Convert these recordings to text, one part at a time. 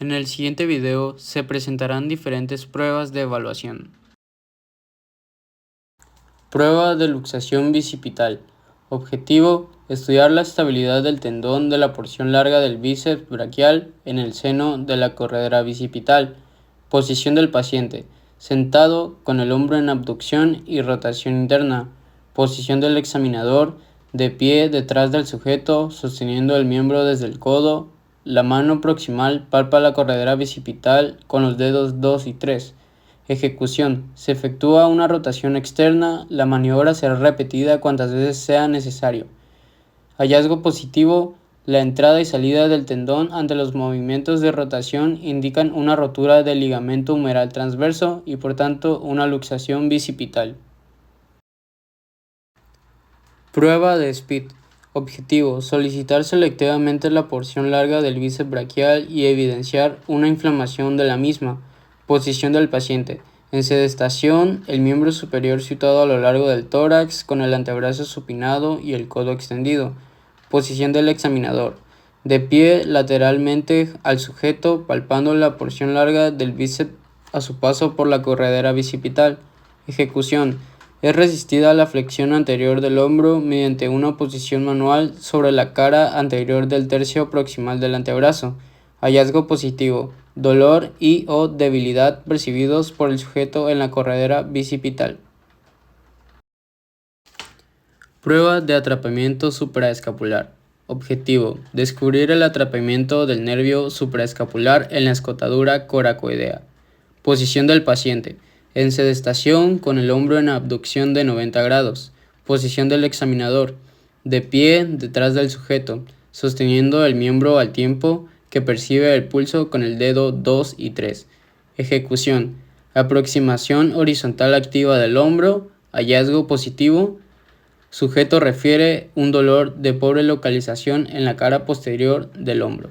En el siguiente video se presentarán diferentes pruebas de evaluación. Prueba de luxación bicipital. Objetivo: estudiar la estabilidad del tendón de la porción larga del bíceps braquial en el seno de la corredera bicipital. Posición del paciente: sentado con el hombro en abducción y rotación interna. Posición del examinador: de pie detrás del sujeto, sosteniendo el miembro desde el codo. La mano proximal palpa la corredera bicipital con los dedos 2 y 3. Ejecución: se efectúa una rotación externa. La maniobra será repetida cuantas veces sea necesario. Hallazgo positivo: la entrada y salida del tendón ante los movimientos de rotación indican una rotura del ligamento humeral transverso y por tanto una luxación bicipital. Prueba de SPID. Objetivo: solicitar selectivamente la porción larga del bíceps braquial y evidenciar una inflamación de la misma. Posición del paciente: en sedestación, el miembro superior situado a lo largo del tórax con el antebrazo supinado y el codo extendido. Posición del examinador: de pie lateralmente al sujeto, palpando la porción larga del bíceps a su paso por la corredera bicipital. Ejecución: es resistida la flexión anterior del hombro mediante una posición manual sobre la cara anterior del tercio proximal del antebrazo. Hallazgo positivo: dolor y o debilidad percibidos por el sujeto en la corredera bicipital. Prueba de atrapamiento supraescapular. Objetivo: descubrir el atrapamiento del nervio supraescapular en la escotadura coracoidea. Posición del paciente: en sedestación con el hombro en abducción de 90 grados. Posición del examinador: de pie detrás del sujeto, sosteniendo el miembro al tiempo que percibe el pulso con el dedo 2 y 3. Ejecución: aproximación horizontal activa del hombro. Hallazgo positivo: sujeto refiere un dolor de pobre localización en la cara posterior del hombro.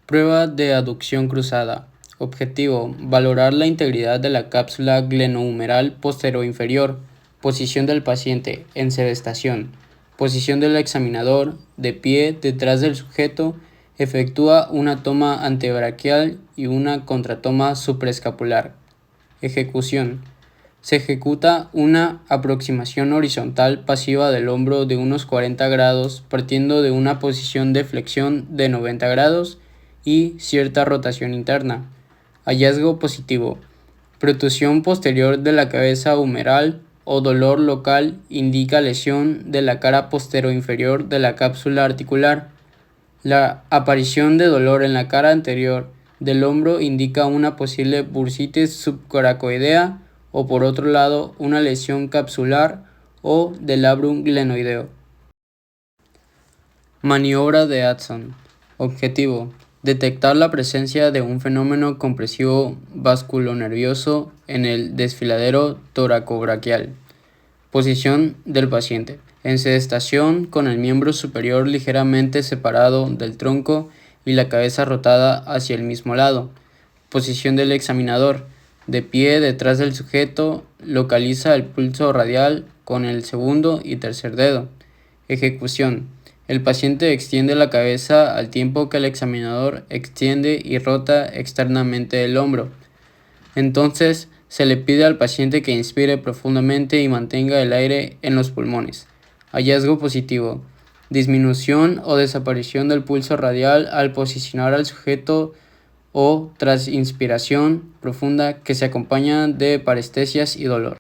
Prueba de aducción cruzada. Objetivo: valorar la integridad de la cápsula glenohumeral posterior-inferior. Posición del paciente: en sedestación. Posición del examinador: de pie detrás del sujeto, efectúa una toma antebraquial y una contratoma supraescapular. Ejecución: se ejecuta una aproximación horizontal pasiva del hombro de unos 40 grados partiendo de una posición de flexión de 90 grados y cierta rotación interna. Hallazgo positivo: protusión posterior de la cabeza humeral o dolor local indica lesión de la cara posterior-inferior de la cápsula articular. La aparición de dolor en la cara anterior del hombro indica una posible bursitis subcoracoidea o por otro lado una lesión capsular o del labrum glenoideo. Maniobra de Addson. Objetivo: detectar la presencia de un fenómeno compresivo vasculonervioso en el desfiladero toracobraquial. Posición del paciente: en sedestación con el miembro superior ligeramente separado del tronco y la cabeza rotada hacia el mismo lado. Posición del examinador: de pie detrás del sujeto, localiza el pulso radial con el segundo y tercer dedo. Ejecución: el paciente extiende la cabeza al tiempo que el examinador extiende y rota externamente el hombro. Entonces, se le pide al paciente que inspire profundamente y mantenga el aire en los pulmones. Hallazgo positivo: disminución o desaparición del pulso radial al posicionar al sujeto o tras inspiración profunda que se acompaña de parestesias y dolor.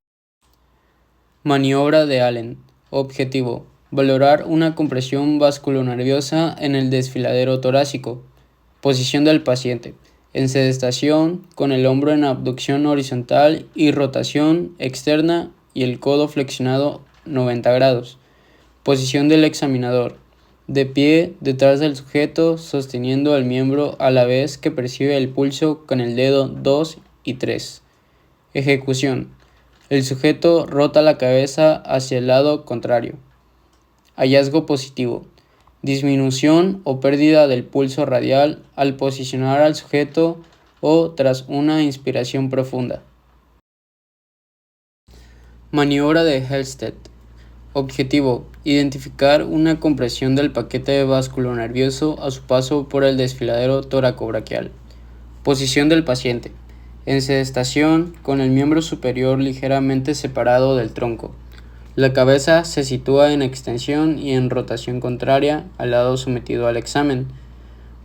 Maniobra de Allen. Objetivo: valorar una compresión vasculonerviosa en el desfiladero torácico. Posición del paciente: en sedestación con el hombro en abducción horizontal y rotación externa y el codo flexionado 90 grados. Posición del examinador: de pie detrás del sujeto, sosteniendo el miembro a la vez que percibe el pulso con el dedo 2 y 3. Ejecución: el sujeto rota la cabeza hacia el lado contrario. Hallazgo positivo: disminución o pérdida del pulso radial al posicionar al sujeto o tras una inspiración profunda. Maniobra de Helsted. Objetivo: identificar una compresión del paquete vasculonervioso a su paso por el desfiladero toracobraquial. Posición del paciente: en sedestación, con el miembro superior ligeramente separado del tronco. La cabeza se sitúa en extensión y en rotación contraria al lado sometido al examen.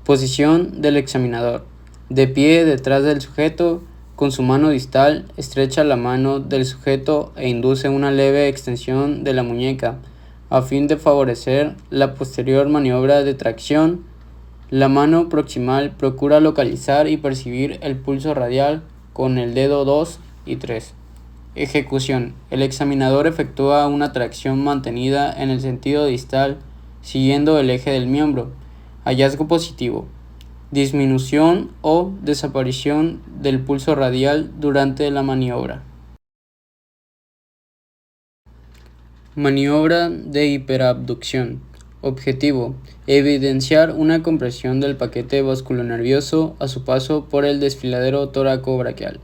Posición del examinador: de pie detrás del sujeto, con su mano distal estrecha la mano del sujeto e induce una leve extensión de la muñeca a fin de favorecer la posterior maniobra de tracción. La mano proximal procura localizar y percibir el pulso radial con el dedo 2 y 3. Ejecución: el examinador efectúa una tracción mantenida en el sentido distal siguiendo el eje del miembro. Hallazgo positivo: disminución o desaparición del pulso radial durante la maniobra. Maniobra de hiperabducción. Objetivo: evidenciar una compresión del paquete vasculonervioso a su paso por el desfiladero toracobraquial.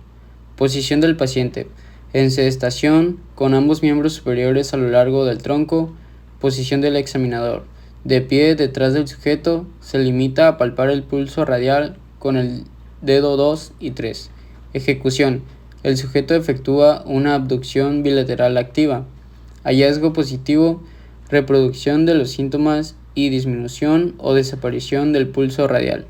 Posición del paciente: en sedestación, con ambos miembros superiores a lo largo del tronco. Posición del examinador: de pie detrás del sujeto, se limita a palpar el pulso radial con el dedo 2 y 3. Ejecución: el sujeto efectúa una abducción bilateral activa. Hallazgo positivo: reproducción de los síntomas y disminución o desaparición del pulso radial.